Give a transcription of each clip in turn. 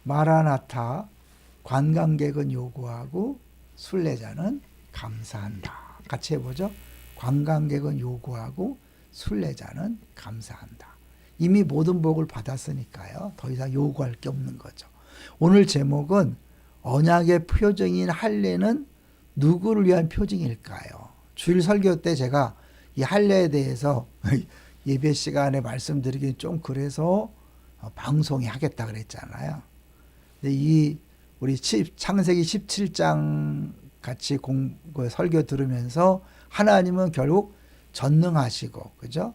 마라나타, 관광객은 요구하고 순례자는 감사한다. 같이 해보죠. 관광객은 요구하고 순례자는 감사한다. 이미 모든 복을 받았으니까요. 더 이상 요구할 게 없는 거죠. 오늘 제목은 언약의 표징인 할례는 누구를 위한 표징일까요? 주일 설교 때 제가 이 할례에 대해서 예배 시간에 말씀드리기 좀 그래서 방송에 하겠다 그랬잖아요. 근데 우리 창세기 17장 같이 설교 들으면서 하나님은 결국 전능하시고, 그죠?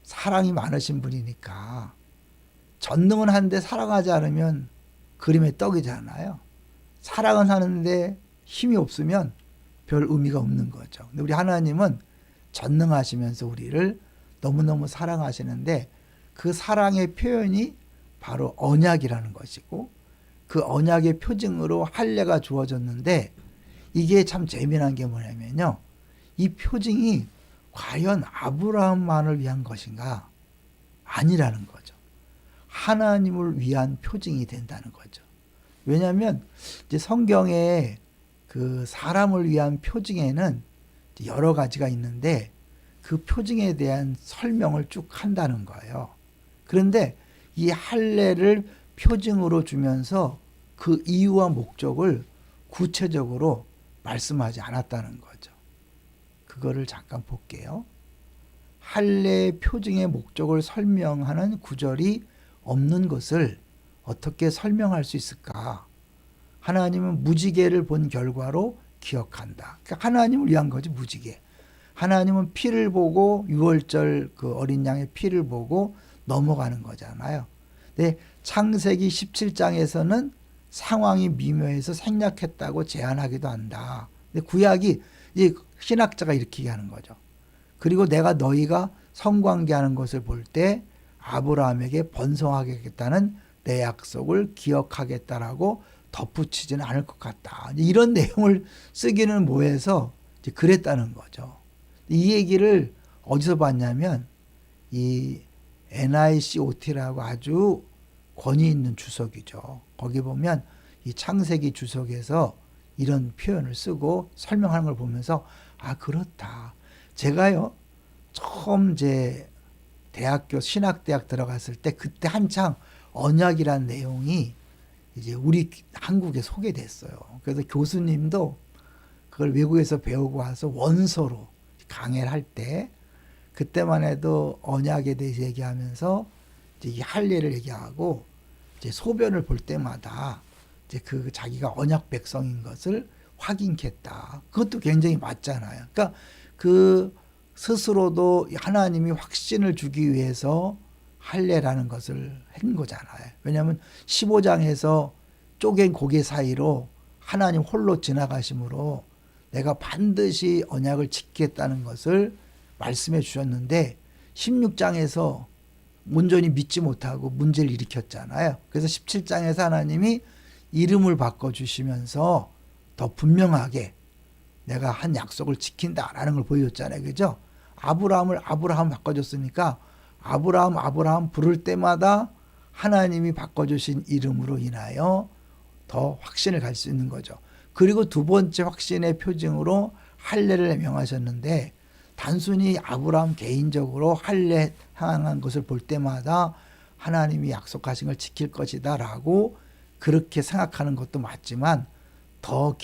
사랑이 많으신 분이니까 전능은 한데 사랑하지 않으면 그림의 떡이잖아요. 사랑은 하는데 힘이 없으면 별 의미가 없는 거죠. 근데 우리 하나님은 전능하시면서 우리를 너무너무 사랑하시는데 그 사랑의 표현이 바로 언약이라는 것이고 그 언약의 표징으로 할례가 주어졌는데 이게 참 재미난 게 뭐냐면요. 이 표징이 과연 아브라함만을 위한 것인가? 아니라는 거죠. 하나님을 위한 표징이 된다는 거죠. 왜냐하면 이제 성경에 그 사람을 위한 표징에는 여러 가지가 있는데 그 표징에 대한 설명을 쭉 한다는 거예요. 그런데 이 할례를 표징으로 주면서 그 이유와 목적을 구체적으로 말씀하지 않았다는 거죠. 그거를 잠깐 볼게요. 할례의 표징의 목적을 설명하는 구절이 없는 것을 어떻게 설명할 수 있을까? 하나님은 무지개를 본 결과로 기억한다. 그러니까 하나님을 위한 거지, 무지개. 하나님은 피를 보고 유월절 그 어린 양의 피를 보고 넘어가는 거잖아요. 근데 창세기 17장에서는 상황이 미묘해서 생략했다고 제안하기도 한다. 근데 구약이 이제 신학자가 이렇게 얘기하는 거죠. 그리고 내가 너희가 성관계하는 것을 볼 때 아브라함에게 번성하겠다는 내 약속을 기억하겠다라고 덧붙이지는 않을 것 같다. 이런 내용을 쓰기는 뭐해서 그랬다는 거죠. 이 얘기를 어디서 봤냐면 이 NICOT라고 아주 권위 있는 주석이죠. 거기 보면 이 창세기 주석에서 이런 표현을 쓰고 설명하는 걸 보면서 아 그렇다. 제가요 처음 이제 대학교 신학대학 들어갔을 때 그때 한창 언약이란 내용이 이제 우리 한국에 소개됐어요. 그래서 교수님도 그걸 외국에서 배우고 와서 원서로 강의를 할 때 그때만 해도 언약에 대해서 얘기하면서 이제 이 할례를 얘기하고 이제 소변을 볼 때마다 이제 그 자기가 언약 백성인 것을 확인했다. 그것도 굉장히 맞잖아요. 그러니까 그 스스로도 하나님이 확신을 주기 위해서 할례라는 것을 한 거잖아요. 왜냐하면 15장에서 쪼갠 고개 사이로 하나님 홀로 지나가심으로 내가 반드시 언약을 지키겠다는 것을 말씀해 주셨는데 16장에서 온전히 믿지 못하고 문제를 일으켰잖아요. 그래서 17장에서 하나님이 이름을 바꿔주시면서 더 분명하게 내가 한 약속을 지킨다라는 걸 보여줬잖아요. 그죠? 아브라함을 아브라함 바꿔줬으니까 아브라함 부를 때마다 하나님이 바꿔주신 이름으로 인하여 더 확신을 갈 수 있는 거죠. 그리고 두 번째 확신의 표징으로 할례를 명하셨는데 단순히 아브라함 개인적으로 할례 향한 것을 볼 때마다 하나님이 약속하신 걸 지킬 것이다 라고 그렇게 생각하는 것도 맞지만 더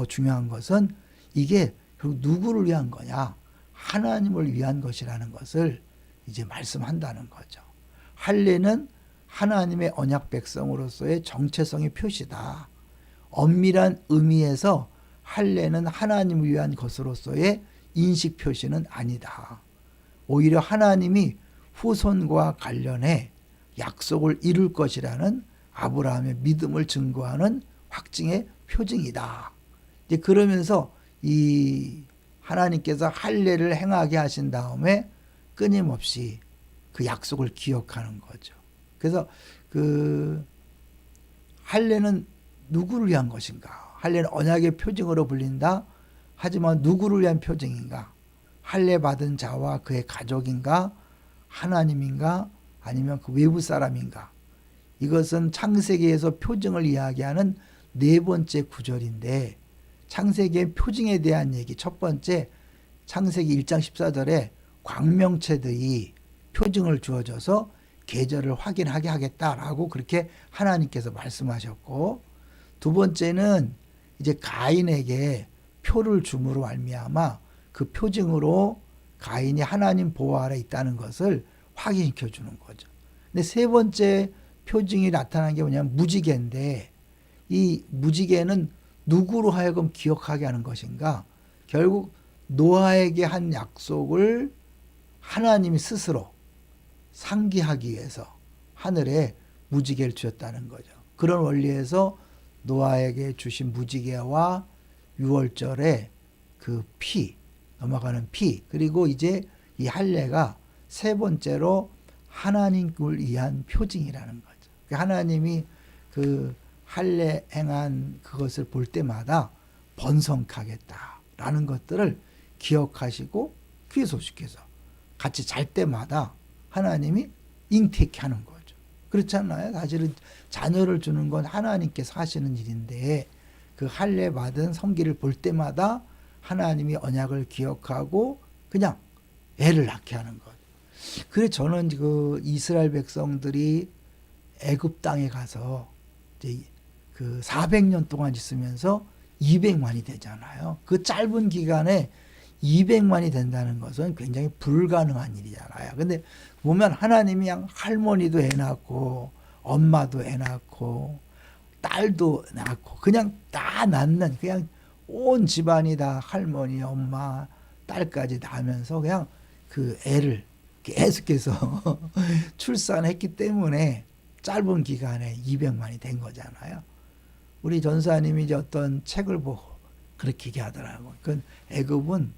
중요한 것은 이게 결국 누구를 위한 거냐? 하나님을 위한 것이라는 것을 이제 말씀한다는 거죠. 할례는 하나님의 언약 백성으로서의 정체성의 표시다. 엄밀한 의미에서 할례는 하나님을 위한 것으로서의 인식 표시는 아니다. 오히려 하나님이 후손과 관련해 약속을 이룰 것이라는 아브라함의 믿음을 증거하는 확증의 표징이다. 이제 그러면서 이 하나님께서 할례를 행하게 하신 다음에 끊임없이 그 약속을 기억하는 거죠. 그래서 그 할례는 누구를 위한 것인가? 할례는 언약의 표징으로 불린다. 하지만 누구를 위한 표징인가? 할례 받은 자와 그의 가족인가? 하나님인가? 아니면 그 외부 사람인가? 이것은 창세기에서 표징을 이야기하는 네 번째 구절인데 창세기의 표징에 대한 얘기 첫 번째 창세기 1장 14절에 광명체들이 표징을 주어져서 계절을 확인하게 하겠다라고 그렇게 하나님께서 말씀하셨고 두 번째는 이제 가인에게 표를 줌으로 말미암아 그 표징으로 가인이 하나님 보호 아래 있다는 것을 확인시켜 주는 거죠. 근데 세 번째 표징이 나타난 게 뭐냐면 무지개인데 이 무지개는 누구로 하여금 기억하게 하는 것인가? 결국 노아에게 한 약속을 하나님이 스스로 상기하기 위해서 하늘에 무지개를 주셨다는 거죠. 그런 원리에서 노아에게 주신 무지개와 유월절에 그 피, 넘어가는 피, 그리고 이제 이 할례가 세 번째로 하나님을 위한 표징이라는 거죠. 하나님이 그 할례 행한 그것을 볼 때마다 번성하겠다라는 것들을 기억하시고 귀소시켜서 같이 잘 때마다 하나님이 잉태케 하는 거죠. 그렇지 않나요? 사실은 자녀를 주는 건 하나님께서 하시는 일인데 그 할례 받은 성기를 볼 때마다 하나님이 언약을 기억하고 그냥 애를 낳게 하는 것. 그래서 저는 그 이스라엘 백성들이 애굽 땅에 가서 이제 그 400년 동안 있으면서 200만이 되잖아요. 그 짧은 기간에 200만이 된다는 것은 굉장히 불가능한 일이잖아요. 근데 보면 하나님이 그냥 할머니도 애 낳고 엄마도 애 낳고 딸도 낳고 그냥 다 낳는 그냥 온 집안이 다 할머니, 엄마, 딸까지 낳으면서 그냥 그 애를 계속해서 출산했기 때문에 짧은 기간에 200만이 된 거잖아요. 우리 전사님이 이제 어떤 책을 보고 그렇게 얘기하더라고요. 그 애굽은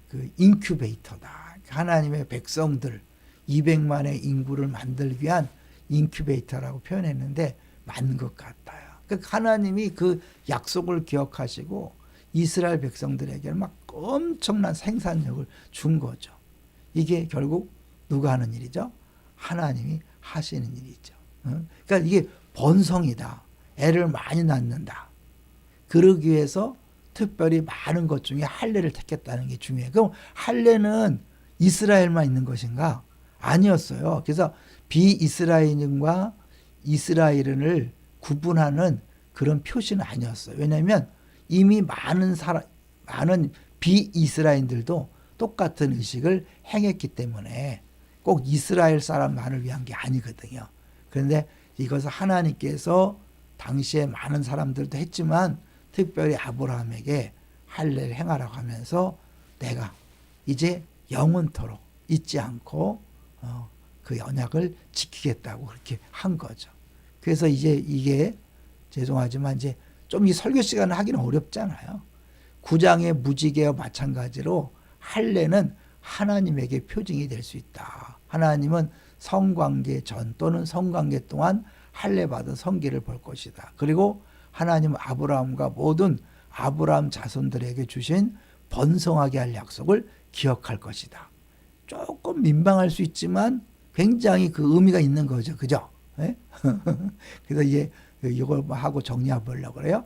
그 인큐베이터다. 하나님의 백성들 200만의 인구를 만들기 위한 인큐베이터라고 표현했는데 맞는 것 같아요. 그러니까 하나님이 그 약속을 기억하시고 이스라엘 백성들에게 막 엄청난 생산력을 준 거죠. 이게 결국 누가 하는 일이죠? 하나님이 하시는 일이죠. 그러니까 이게 번성이다. 애를 많이 낳는다. 그러기 위해서 특별히 많은 것 중에 할례를 택했다는 게 중요해요. 그럼 할례는 이스라엘만 있는 것인가? 아니었어요. 그래서 비이스라엘인과 이스라엘인을 구분하는 그런 표시는 아니었어요. 왜냐하면 이미 많은 비이스라엘인들도 똑같은 의식을 행했기 때문에 꼭 이스라엘 사람만을 위한 게 아니거든요. 그런데 이것을 하나님께서 당시에 많은 사람들도 했지만 특별히 아브라함에게 할례를 행하라고 하면서 내가 이제 영원토록 잊지 않고 그 언약을 지키겠다고 그렇게 한 거죠. 그래서 이제 이게 죄송하지만 이제 좀 이 설교 시간을 하기는 어렵잖아요. 9장의 무지개와 마찬가지로 할례는 하나님에게 표징이 될 수 있다. 하나님은 성관계 전 또는 성관계 동안 할례 받은 성기를 볼 것이다. 그리고 하나님은 아브라함과 모든 아브라함 자손들에게 주신 번성하게 할 약속을 기억할 것이다. 조금 민망할 수 있지만 굉장히 그 의미가 있는 거죠. 그죠? 네? 그래서 이제 이걸 하고 정리해 보려고 그래요.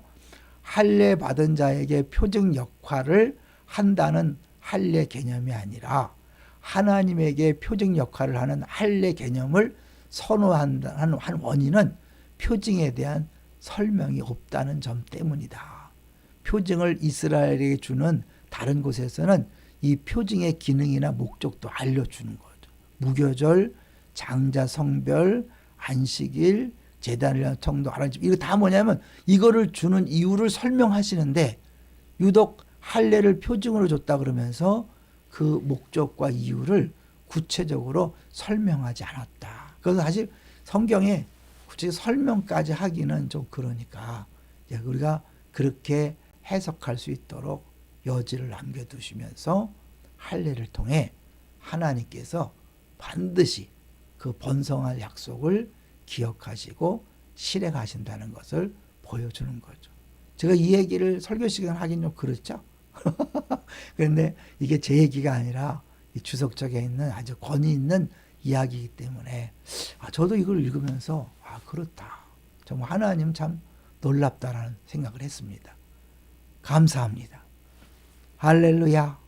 할례 받은 자에게 표징 역할을 한다는 할례 개념이 아니라 하나님에게 표징 역할을 하는 할례 개념을 선호한다는 한 원인은 표징에 대한 설명이 없다는 점 때문이다. 표징을 이스라엘에게 주는 다른 곳에서는 이 표징의 기능이나 목적도 알려주는 거죠. 무교절, 장자 성별, 안식일, 제단이라는 청도 하나님 이거 다 뭐냐면 이거를 주는 이유를 설명하시는데 유독 할례를 표징으로 줬다 그러면서 그 목적과 이유를 구체적으로 설명하지 않았다. 그래서 사실 성경에 구체적 설명까지 하기는 좀 그러니까 우리가 그렇게 해석할 수 있도록 여지를 남겨두시면서 할례를 통해 하나님께서 반드시 그 번성할 약속을 기억하시고 실행하신다는 것을 보여주는 거죠. 제가 이 얘기를 설교 시간 하긴 좀 그렇죠. 그런데 이게 제 얘기가 아니라 이 주석적에 있는 아주 권위 있는 이야기이기 때문에 저도 이걸 읽으면서 그렇다. 정말 하나님 참 놀랍다라는 생각을 했습니다. 감사합니다. 할렐루야.